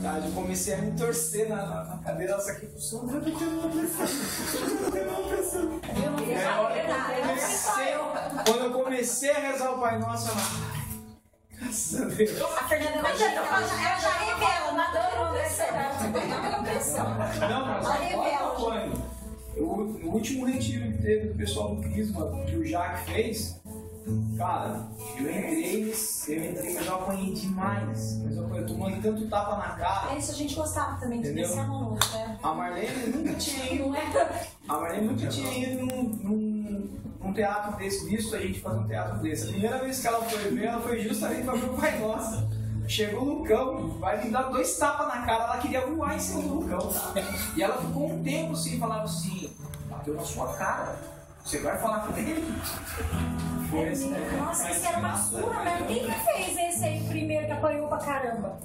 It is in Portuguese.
Tá, eu comecei a me torcer na cadeira, ela aqui pro som. Eu não quero uma pessoa. Quando eu comecei a rezar o Pai Nosso, graças a Deus. A Fernanda ela já revela, nadando pela pressão. Não, mas agora o último retiro que teve do pessoal do Crisma, que o Jaque fez, cara, eu entrei, mas eu apanhei demais. Mas eu tomando tanto tapa na cara. É isso, a gente gostava também de descer a mão, né? A Marlene nunca tinha ido. A Marlene nunca tinha ido num teatro desse, visto a gente fazer um teatro desse. A primeira vez que ela foi ver, ela foi justamente pra ver o Pai Nosso. Chegou o Lucão, vai me dar 2 tapas na cara, ela queria voar em cima do Lucão. E ela ficou um tempo assim, falava assim, bateu na sua cara, você vai falar com ele? Nossa, isso era uma surra, né? Quem que fez esse aí primeiro que apanhou pra caramba?